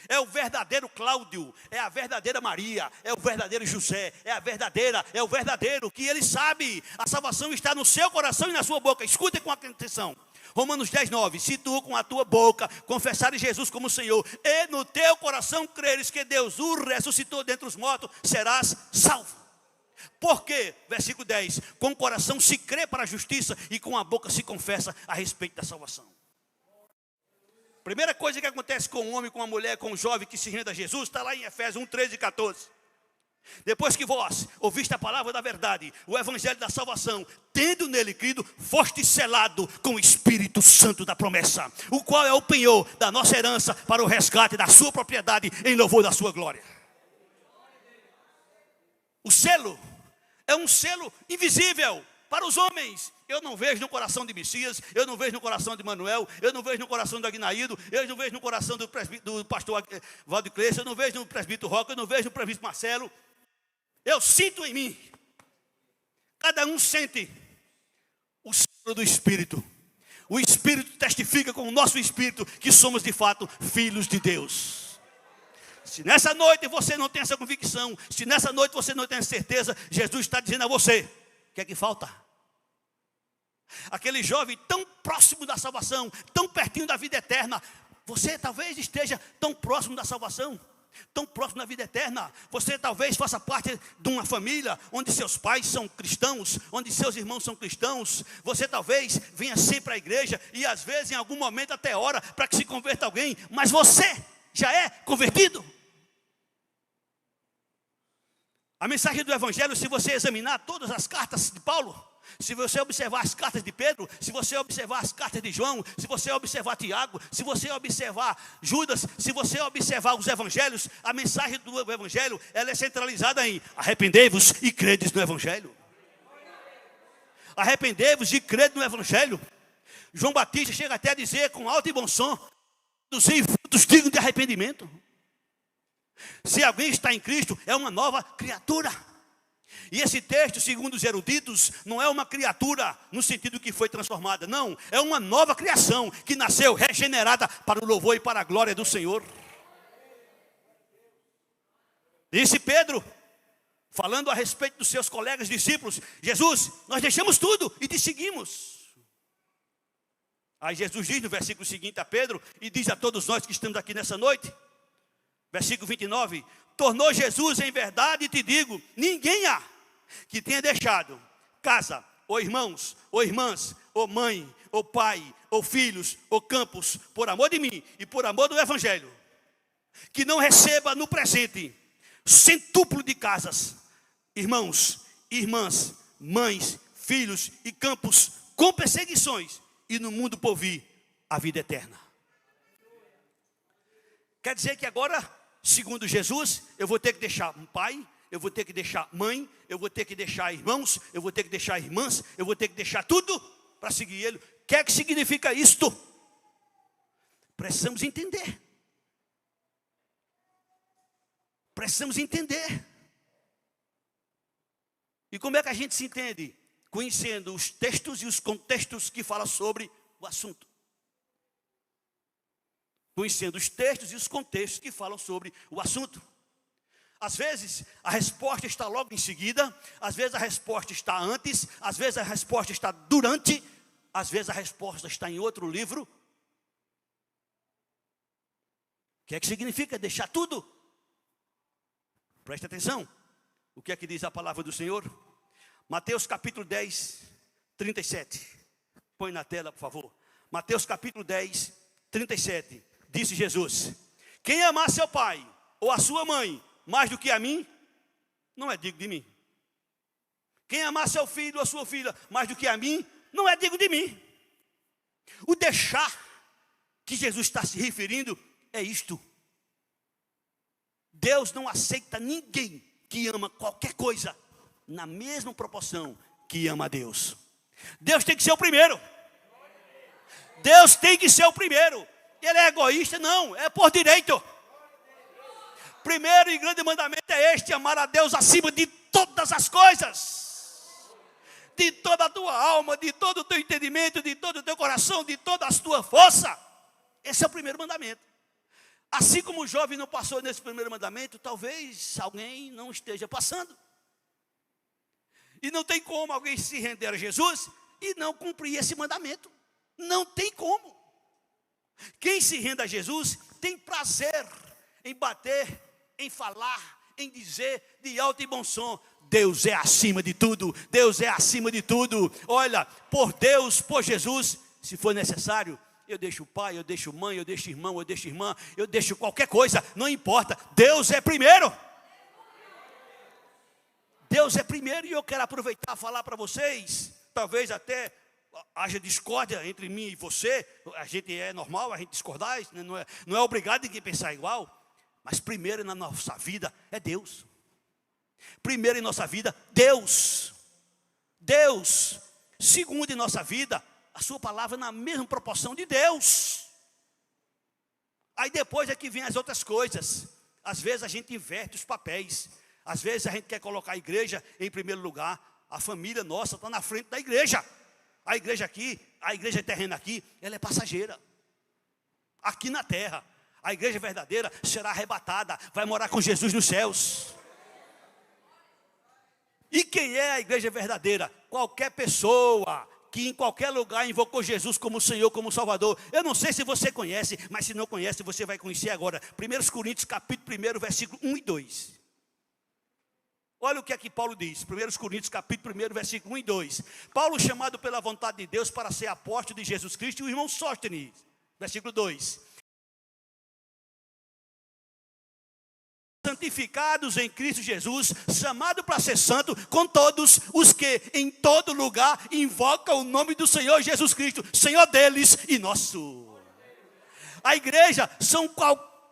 É o verdadeiro Cláudio, é a verdadeira Maria, é o verdadeiro José, é o verdadeiro que ele sabe. A salvação está no seu coração e na sua boca. Escutem com atenção. Romanos 10, 9. Se tu com a tua boca confessares Jesus como Senhor, e no teu coração creres que Deus o ressuscitou dentre os mortos, serás salvo. Por quê? Versículo 10. Com o coração se crê para a justiça e com a boca se confessa a respeito da salvação. Primeira coisa que acontece com o homem, com a mulher, com o jovem que se rende a Jesus, está lá em Efésios 1, 13 e 14. Depois que vós ouviste a palavra da verdade, o evangelho da salvação, tendo nele crido, foste selado com o Espírito Santo da promessa, o qual é o penhor da nossa herança para o resgate da sua propriedade em louvor da sua glória. O selo é um selo invisível para os homens. Eu não vejo no coração de Messias, eu não vejo no coração de Manuel, eu não vejo no coração do Aguinaído, eu não vejo no coração do pastor Valdo Cleiton, eu não vejo no presbítero Roca, eu não vejo no presbítero Marcelo. Eu sinto em mim. Cada um sente o selo do Espírito. O Espírito testifica com o nosso Espírito que somos de fato filhos de Deus. Se nessa noite você não tem essa convicção, se nessa noite você não tem certeza, Jesus está dizendo a você: o que é que falta? Aquele jovem tão próximo da salvação, tão pertinho da vida eterna. Você talvez esteja tão próximo da salvação, tão próximo da vida eterna. Você talvez faça parte de uma família onde seus pais são cristãos, onde seus irmãos são cristãos. Você talvez venha sempre à igreja e às vezes em algum momento até ora para que se converta alguém, mas você já é convertido. A mensagem do evangelho, se você examinar todas as cartas de Paulo, se você observar as cartas de Pedro, se você observar as cartas de João, se você observar Tiago, se você observar Judas, se você observar os evangelhos, a mensagem do evangelho, ela é centralizada em: arrependei-vos e credes no evangelho. Arrependei-vos e crede no evangelho. João Batista chega até a dizer com alto e bom som: produzir frutos dignos de arrependimento. Se alguém está em Cristo, é uma nova criatura. E esse texto, segundo os eruditos, não é uma criatura no sentido que foi transformada. Não, é uma nova criação que nasceu regenerada para o louvor e para a glória do Senhor. Disse Pedro, falando a respeito dos seus colegas discípulos: Jesus, nós deixamos tudo e te seguimos. Aí Jesus diz no versículo seguinte a Pedro, e diz a todos nós que estamos aqui nessa noite, versículo 29, tornou Jesus: em verdade te digo, ninguém há que tenha deixado casa, ou irmãos, ou irmãs, ou mãe, ou pai, ou filhos, ou campos, por amor de mim e por amor do evangelho, que não receba no presente centúplo de casas, irmãos, irmãs, mães, filhos e campos, com perseguições, e no mundo por vir a vida eterna. Quer dizer que agora, segundo Jesus, eu vou ter que deixar um pai, eu vou ter que deixar mãe, eu vou ter que deixar irmãos, eu vou ter que deixar irmãs, eu vou ter que deixar tudo para seguir Ele. O que é que significa isto? Precisamos entender. Precisamos entender. E como é que a gente se entende? Conhecendo os textos e os contextos que falam sobre o assunto. Conhecendo os textos e os contextos que falam sobre o assunto. Às vezes a resposta está logo em seguida, às vezes a resposta está antes, às vezes a resposta está durante, às vezes a resposta está em outro livro. O que é que significa deixar tudo? Preste atenção. O que é que diz a palavra do Senhor? Mateus capítulo 10, 37. Põe na tela, por favor. Mateus capítulo 10, 37. Disse Jesus: quem amar seu pai ou a sua mãe mais do que a mim, não é digno de mim. Quem amar seu filho ou a sua filha mais do que a mim, não é digno de mim. O deixar que Jesus está se referindo é isto. Deus não aceita ninguém que ama qualquer coisa na mesma proporção que ama a Deus. Deus tem que ser o primeiro. Deus tem que ser o primeiro. Ele é egoísta? Não, é por direito. Primeiro e grande mandamento é este: amar a Deus acima de todas as coisas, de toda a tua alma, de todo o teu entendimento, de todo o teu coração, de toda a tua força. Esse é o primeiro mandamento. Assim como o jovem não passou nesse primeiro mandamento, talvez alguém não esteja passando. E não tem como alguém se render a Jesus e não cumprir esse mandamento. Não tem como. Quem se rende a Jesus tem prazer em bater, em falar, em dizer de alto e bom som: Deus é acima de tudo, Deus é acima de tudo. Olha, por Deus, por Jesus, se for necessário, eu deixo o pai, eu deixo mãe, eu deixo irmão, eu deixo irmã, eu deixo qualquer coisa, não importa. Deus é primeiro. Deus é primeiro. E eu quero aproveitar e falar para vocês, talvez até haja discórdia entre mim e você. A gente é normal, a gente discordar, não é obrigado ninguém pensar igual. Mas primeiro na nossa vida é Deus. Primeiro em nossa vida, Deus. Deus. Segundo em nossa vida, a sua palavra na mesma proporção de Deus. Aí depois é que vem as outras coisas. Às vezes a gente inverte os papéis. Às vezes a gente quer colocar a igreja em primeiro lugar. A família nossa está na frente da igreja. A igreja aqui, a igreja terrena aqui, ela é passageira. Aqui na terra. A igreja verdadeira será arrebatada, vai morar com Jesus nos céus. E quem é a igreja verdadeira? Qualquer pessoa que em qualquer lugar invocou Jesus como Senhor, como Salvador. Eu não sei se você conhece, mas se não conhece, você vai conhecer agora. 1 Coríntios capítulo 1, versículo 1 e 2. Olha o que é que Paulo diz. 1 Coríntios capítulo 1, versículo 1 e 2. Paulo, chamado pela vontade de Deus para ser apóstolo de Jesus Cristo, e o irmão Sóstenes. Versículo 2. Santificados em Cristo Jesus, chamado para ser santo, com todos os que em todo lugar invocam o nome do Senhor Jesus Cristo, Senhor deles e nosso. A igreja são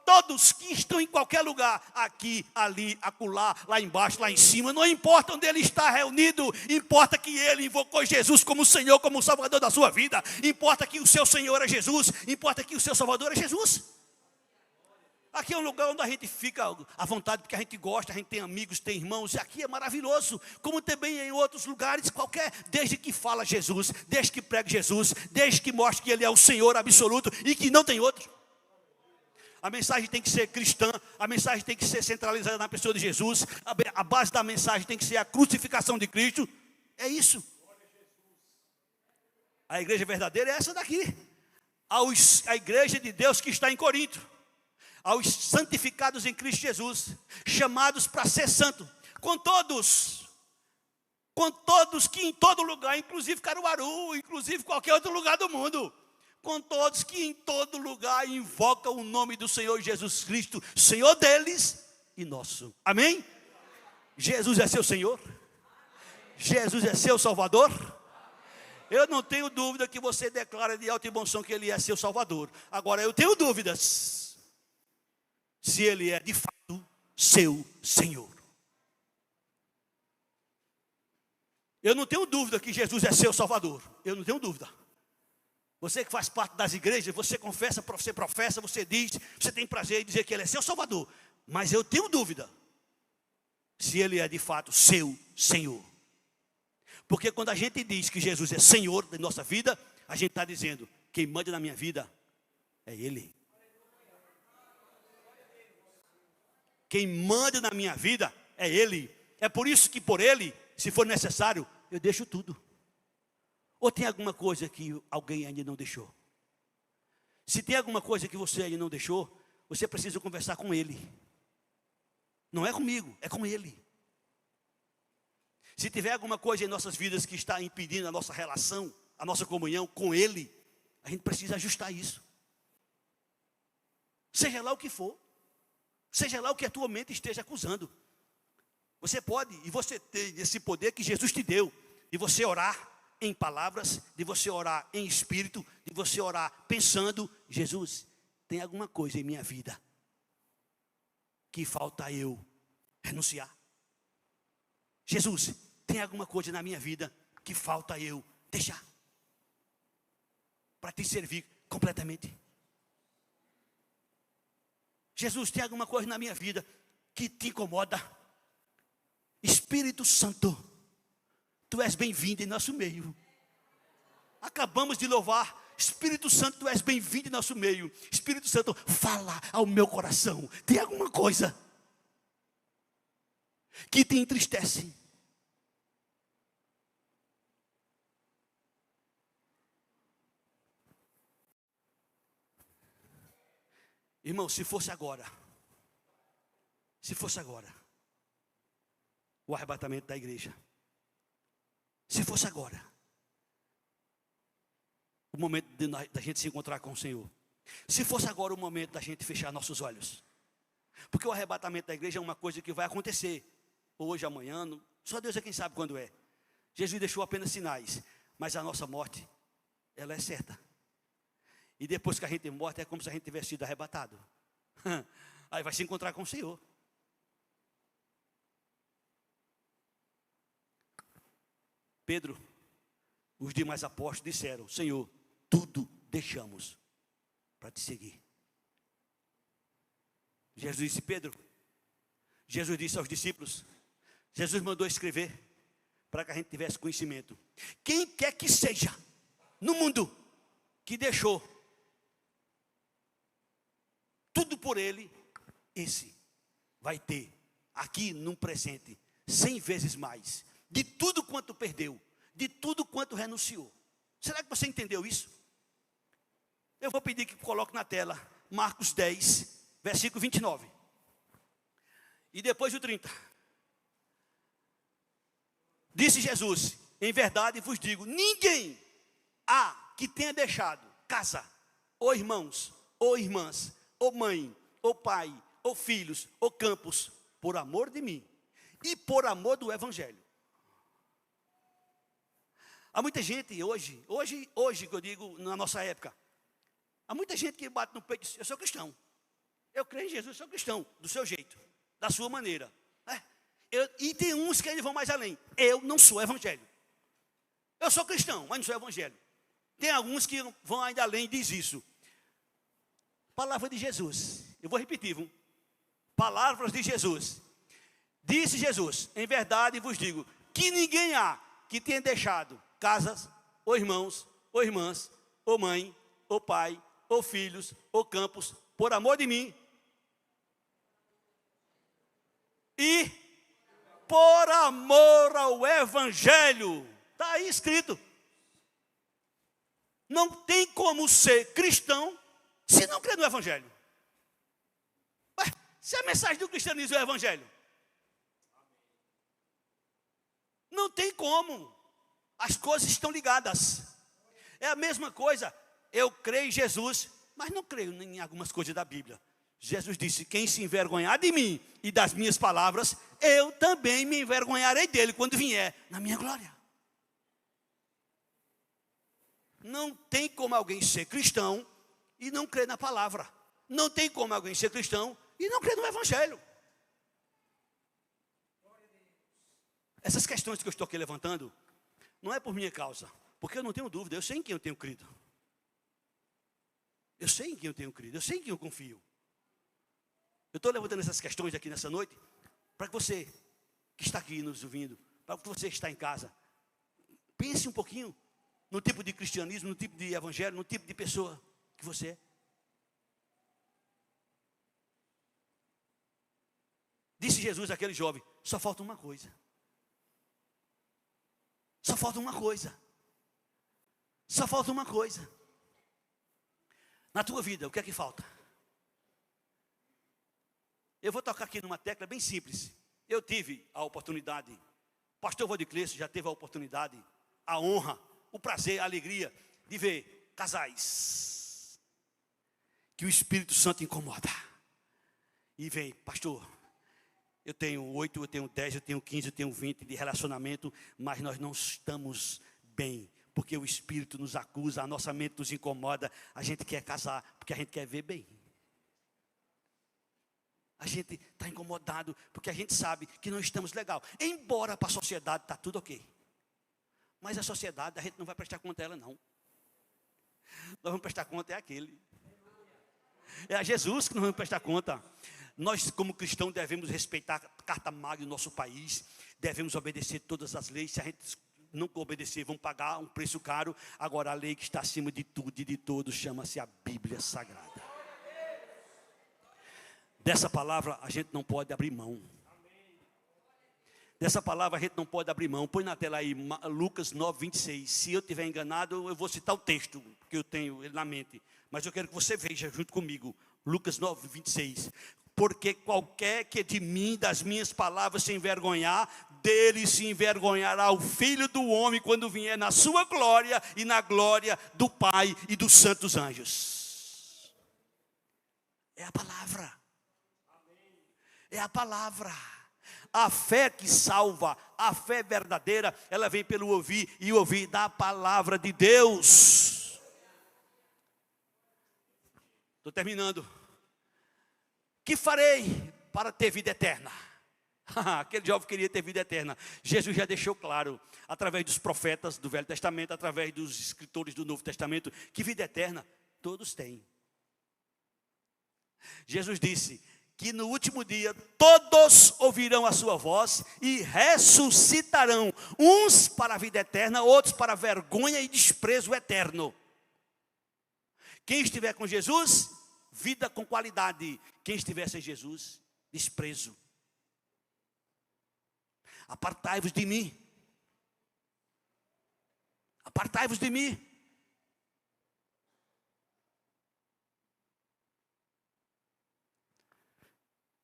todos que estão em qualquer lugar, aqui, ali, acolá, lá embaixo, lá em cima, não importa onde ele está reunido, importa que ele invocou Jesus como Senhor, como Salvador da sua vida, importa que o seu Senhor é Jesus, importa que o seu Salvador é Jesus. Aqui é um lugar onde a gente fica à vontade, porque a gente gosta, a gente tem amigos, tem irmãos, e aqui é maravilhoso, como também em outros lugares, qualquer, desde que fala Jesus, desde que prega Jesus, desde que mostre que Ele é o Senhor absoluto e que não tem outro. A mensagem tem que ser cristã, a mensagem tem que ser centralizada na pessoa de Jesus, a base da mensagem tem que ser a crucificação de Cristo, é isso. A igreja verdadeira é essa daqui, a igreja de Deus que está em Corinto. Aos santificados em Cristo Jesus, chamados para ser santo, com todos que em todo lugar, inclusive Caruaru, inclusive qualquer outro lugar do mundo, com todos que em todo lugar invocam o nome do Senhor Jesus Cristo, Senhor deles e nosso. Amém? Jesus é seu Senhor? Jesus é seu Salvador? Eu não tenho dúvida que você declara de alto e bom som que Ele é seu Salvador. Agora eu tenho dúvidas se Ele é de fato seu Senhor. Eu não tenho dúvida que Jesus é seu Salvador. Eu não tenho dúvida. Você que faz parte das igrejas, você confessa, você professa, você diz, você tem prazer em dizer que Ele é seu Salvador. Mas eu tenho dúvida se Ele é de fato seu Senhor. Porque quando a gente diz que Jesus é Senhor da nossa vida, a gente está dizendo: quem manda na minha vida é Ele. Quem manda na minha vida é Ele. É por isso que por Ele, se for necessário, eu deixo tudo. Ou tem alguma coisa que alguém ainda não deixou? Se tem alguma coisa que você ainda não deixou, você precisa conversar com Ele. Não é comigo, é com Ele. Se tiver alguma coisa em nossas vidas que está impedindo a nossa relação, a nossa comunhão com Ele, a gente precisa ajustar isso. Seja lá o que for, seja lá o que a tua mente esteja acusando. Você pode, e você tem esse poder que Jesus te deu, de você orar em palavras, de você orar em espírito, de você orar pensando: Jesus, tem alguma coisa em minha vida que falta eu renunciar? Jesus, tem alguma coisa na minha vida que falta eu deixar para te servir completamente? Jesus, tem alguma coisa na minha vida que te incomoda? Espírito Santo, tu és bem-vindo em nosso meio. Acabamos de louvar. Espírito Santo, tu és bem-vindo em nosso meio. Espírito Santo, fala ao meu coração. Tem alguma coisa que te entristece? Irmão, se fosse agora, o arrebatamento da igreja, se fosse agora, o momento da gente se encontrar com o Senhor, se fosse agora o momento da gente fechar nossos olhos, porque o arrebatamento da igreja é uma coisa que vai acontecer, hoje, amanhã, só Deus é quem sabe quando é. Jesus deixou apenas sinais, mas a nossa morte, ela é certa. E depois que a gente morre, é como se a gente tivesse sido arrebatado. Aí vai se encontrar com o Senhor. Pedro, os demais apóstolos disseram: Senhor, tudo deixamos para te seguir. Jesus disse: Pedro, Jesus disse aos discípulos, Jesus mandou escrever para que a gente tivesse conhecimento. Quem quer que seja no mundo que deixou tudo por Ele, esse vai ter aqui num presente 100 vezes mais, de tudo quanto perdeu, de tudo quanto renunciou. Será que você entendeu isso? Eu vou pedir que coloque na tela Marcos 10, versículo 29. E depois o 30. Disse Jesus: em verdade vos digo, ninguém há que tenha deixado casa, ou irmãos, ou irmãs, ou mãe, ou pai, ou filhos, ou campos, por amor de mim e por amor do Evangelho. Há muita gente hoje que eu digo, na nossa época, há muita gente que bate no peito e diz: eu sou cristão, eu creio em Jesus, eu sou cristão, do seu jeito, da sua maneira. E tem uns que eles vão mais além: eu não sou evangélico. Eu sou cristão, mas não sou evangélico. Tem alguns que vão ainda além e diz isso. Palavra de Jesus, eu vou repetir, viu? Palavras de Jesus. Disse Jesus: em verdade vos digo, que ninguém há que tenha deixado casas, ou irmãos, ou irmãs, ou mãe, ou pai, ou filhos, ou campos, por amor de mim, e por amor ao Evangelho. Está aí escrito. Não tem como ser cristão se não crê no Evangelho. Ué, se a mensagem do cristianismo é o Evangelho, não tem como. As coisas estão ligadas. É a mesma coisa. Eu creio em Jesus, mas não creio em algumas coisas da Bíblia. Jesus disse: quem se envergonhar de mim e das minhas palavras, eu também me envergonharei dele quando vier na minha glória. Não tem como alguém ser cristão e não crer na palavra. Não tem como alguém ser cristão e não crer no Evangelho. Essas questões que eu estou aqui levantando, não é por minha causa, porque eu não tenho dúvida, eu sei em quem eu tenho crido. Eu sei em quem eu tenho crido, eu sei em quem eu confio. Eu estou levantando essas questões aqui nessa noite, para que você que está aqui nos ouvindo, para que você que está em casa, pense um pouquinho no tipo de cristianismo, no tipo de evangelho, no tipo de pessoa que você é. Jesus àquele jovem: só falta uma coisa. Só falta uma coisa. Só falta uma coisa. Na tua vida, o que é que falta? Eu vou tocar aqui numa tecla bem simples. Eu tive a oportunidade, pastor Vodiclesso já teve a oportunidade, a honra, o prazer, a alegria de ver casais que o Espírito Santo incomoda. E vem: pastor, eu tenho 8, eu tenho 10, eu tenho 15, eu tenho 20 de relacionamento, mas nós não estamos bem, porque o Espírito nos acusa, a nossa mente nos incomoda, a gente quer casar, porque a gente quer ver bem. A gente está incomodado, porque a gente sabe que não estamos legal. Embora para a sociedade está tudo ok. Mas a sociedade, a gente não vai prestar conta a ela, não. Nós vamos prestar conta àquele. É a Jesus que nós vamos prestar conta. Nós, como cristãos, devemos respeitar a Carta Magna do nosso país. Devemos obedecer todas as leis. Se a gente não obedecer, vamos pagar um preço caro. Agora, a lei que está acima de tudo e de todos chama-se a Bíblia Sagrada. Dessa palavra a gente não pode abrir mão. Dessa palavra a gente não pode abrir mão. Põe na tela aí, Lucas 9, 26. Se eu estiver enganado, eu vou citar o texto, que eu tenho ele na mente. Mas eu quero que você veja junto comigo. Lucas 9, 26. Porque qualquer que de mim, das minhas palavras, se envergonhar, dele se envergonhará o Filho do Homem, quando vier na sua glória e na glória do Pai e dos santos anjos. É a palavra. É a palavra. A fé que salva, a fé verdadeira, ela vem pelo ouvir, e ouvir da palavra de Deus. Estou terminando. Que farei para ter vida eterna? Aquele jovem queria ter vida eterna. Jesus já deixou claro, através dos profetas do Velho Testamento, através dos escritores do Novo Testamento, que vida eterna todos têm. Jesus disse que no último dia todos ouvirão a sua voz e ressuscitarão, uns para a vida eterna, outros para a vergonha e desprezo eterno. Quem estiver com Jesus, vida com qualidade. Quem estiver sem Jesus, desprezo. Apartai-vos de mim. Apartai-vos de mim.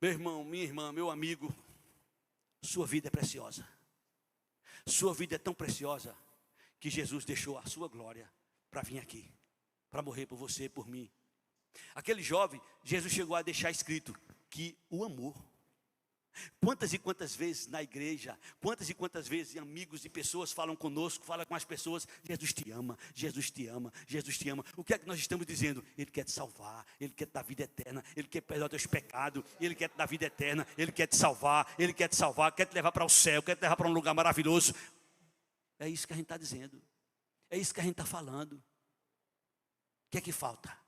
Meu irmão, minha irmã, meu amigo, sua vida é preciosa. Sua vida é tão preciosa que Jesus deixou a sua glória para vir aqui, para morrer por você e por mim. Aquele jovem, Jesus chegou a deixar escrito que o amou. Quantas e quantas vezes na igreja, quantas e quantas vezes amigos e pessoas falam conosco, falam com as pessoas: Jesus te ama, Jesus te ama, Jesus te ama. O que é que nós estamos dizendo? Ele quer te salvar, Ele quer te dar vida eterna, Ele quer perdoar teus pecados, Ele quer te dar vida eterna, Ele quer te salvar, Ele quer te salvar, quer te levar para o céu, quer te levar para um lugar maravilhoso. É isso que a gente está dizendo, é isso que a gente está falando. O que é que falta?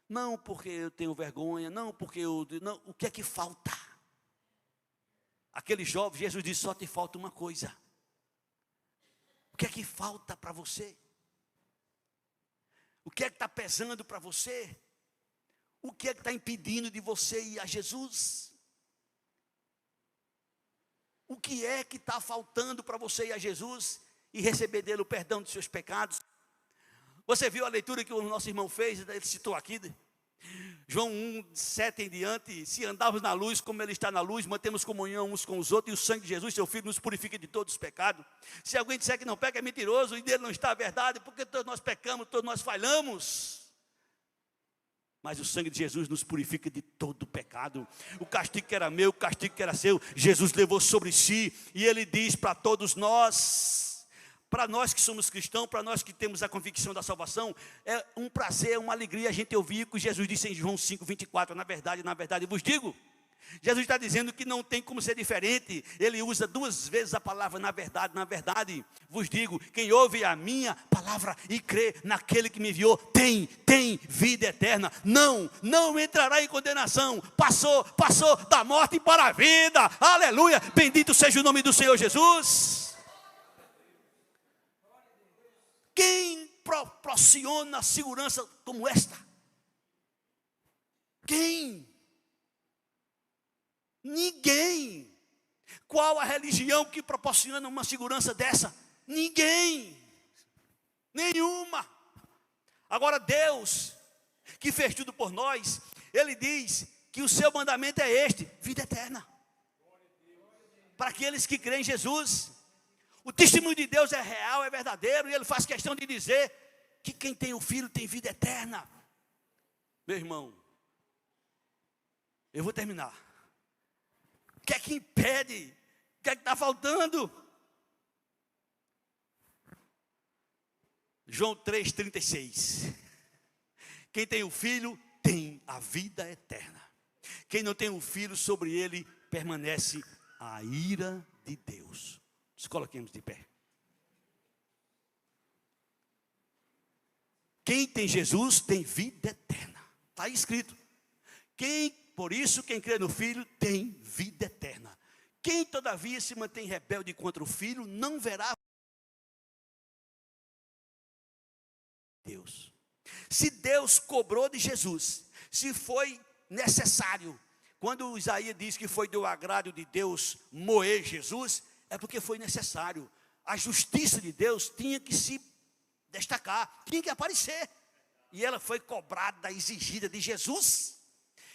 Não porque eu tenho vergonha, não porque eu... Não, o que é que falta? Aquele jovem, Jesus disse: só te falta uma coisa. O que é que falta para você? O que é que está pesando para você? O que é que está impedindo de você ir a Jesus? O que é que está faltando para você ir a Jesus e receber dele o perdão dos seus pecados? Você viu a leitura que o nosso irmão fez? Ele citou aqui, João 1, 7 em diante: se andarmos na luz como Ele está na luz, mantemos comunhão uns com os outros, e o sangue de Jesus, seu Filho, nos purifica de todos os pecados. Se alguém disser que não peca, é mentiroso, e dele não está a verdade, porque todos nós pecamos, todos nós falhamos. Mas o sangue de Jesus nos purifica de todo pecado. O castigo que era meu, o castigo que era seu, Jesus levou sobre si. E Ele diz para todos nós, para nós que somos cristãos, para nós que temos a convicção da salvação, é um prazer, uma alegria a gente ouvir o que Jesus disse em João 5, 24. Na verdade, vos digo. Jesus está dizendo que não tem como ser diferente. Ele usa 2 vezes a palavra na verdade, vos digo: quem ouve a minha palavra e crê naquele que me enviou, tem vida eterna, não entrará em condenação, passou da morte para a vida. Aleluia, bendito seja o nome do Senhor Jesus. Quem proporciona segurança como esta? Quem? Ninguém. Qual a religião que proporciona uma segurança dessa? Ninguém. Nenhuma. Agora Deus, que fez tudo por nós, Ele diz que o seu mandamento é este: vida eterna. Para aqueles que creem em Jesus. O testemunho de Deus é real, é verdadeiro, e Ele faz questão de dizer que quem tem o Filho tem vida eterna. Meu irmão, eu vou terminar. O que é que impede? O que é que está faltando? João 3,36. Quem tem o Filho tem a vida eterna. Quem não tem o Filho, sobre ele permanece a ira de Deus. Nos coloquemos de pé. Quem tem Jesus tem vida eterna. Está escrito. Por isso, quem crê no Filho tem vida eterna. Quem, todavia, se mantém rebelde contra o Filho, não verá Deus. Se Deus cobrou de Jesus, se foi necessário, quando Isaías diz que foi do agrado de Deus moer Jesus, é porque foi necessário. A justiça de Deus tinha que se destacar, tinha que aparecer. E ela foi cobrada, exigida de Jesus.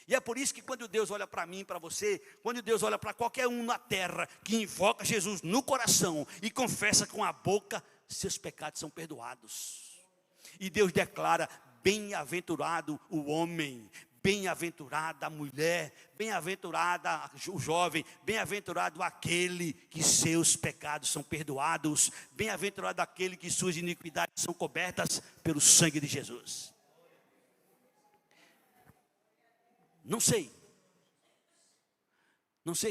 E é por isso que quando Deus olha para mim, para você, quando Deus olha para qualquer um na terra que invoca Jesus no coração e confessa com a boca, seus pecados são perdoados. E Deus declara: bem-aventurado o homem, bem-aventurada a mulher, bem-aventurada o jovem, bem-aventurado aquele que seus pecados são perdoados, bem-aventurado aquele que suas iniquidades são cobertas pelo sangue de Jesus. Não sei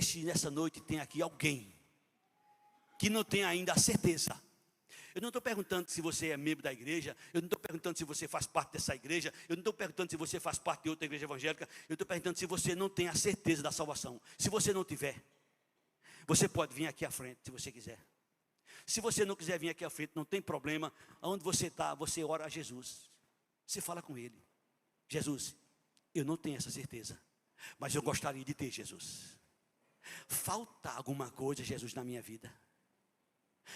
se nessa noite tem aqui alguém que não tem ainda a certeza. Eu não estou perguntando se você é membro da igreja, eu não estou perguntando se você faz parte dessa igreja, eu não estou perguntando se você faz parte de outra igreja evangélica, eu estou perguntando se você não tem a certeza da salvação. Se você não tiver, você pode vir aqui à frente, se você quiser. Se você não quiser vir aqui à frente, não tem problema. Onde você está, você ora a Jesus. Você fala com Ele: Jesus, eu não tenho essa certeza, mas eu gostaria de ter, Jesus. Falta alguma coisa, Jesus, na minha vida.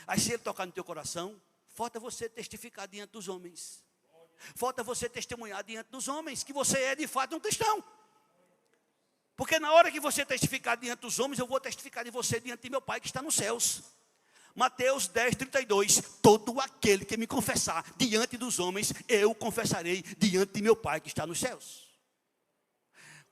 Aí se Ele tocar no teu coração, falta você testificar diante dos homens. Falta você testemunhar diante dos homens que você é de fato um cristão. Porque na hora que você testificar diante dos homens, eu vou testificar de você diante de meu Pai que está nos céus. Mateus 10:32, todo aquele que me confessar diante dos homens, eu confessarei diante de meu Pai que está nos céus.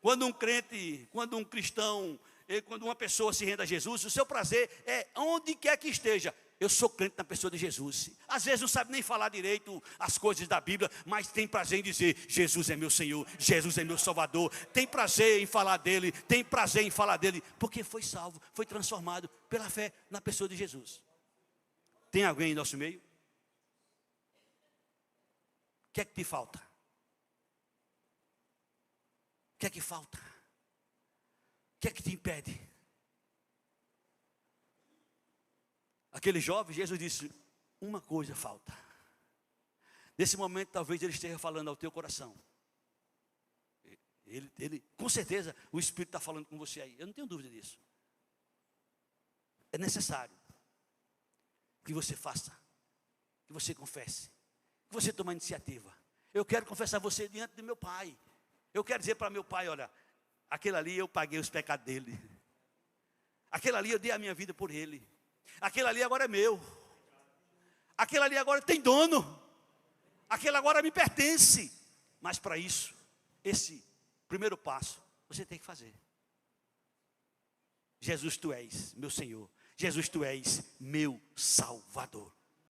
Quando um crente, quando um cristão, quando uma pessoa se rende a Jesus, o seu prazer é onde quer que esteja: eu sou crente na pessoa de Jesus. Às vezes não sabe nem falar direito as coisas da Bíblia, mas tem prazer em dizer: Jesus é meu Senhor, Jesus é meu Salvador. Tem prazer em falar dele, tem prazer em falar dele, porque foi salvo, foi transformado pela fé na pessoa de Jesus. Tem alguém em nosso meio? O que é que te falta? O que é que falta? O que é que te impede? Aquele jovem, Jesus disse: uma coisa falta. Nesse momento, talvez Ele esteja falando ao teu coração. Com certeza, o Espírito está falando com você aí. Eu não tenho dúvida disso. É necessário que você faça, que você confesse, que você tome a iniciativa. Eu quero confessar você diante de meu Pai. Eu quero dizer para meu Pai: olha, aquele ali eu paguei os pecados dele. Aquele ali eu dei a minha vida por ele. Aquele ali agora é meu. Aquele ali agora tem dono. Aquele agora me pertence. Mas para isso, esse primeiro passo, você tem que fazer. Jesus, tu és meu Senhor. Jesus, tu és meu Salvador.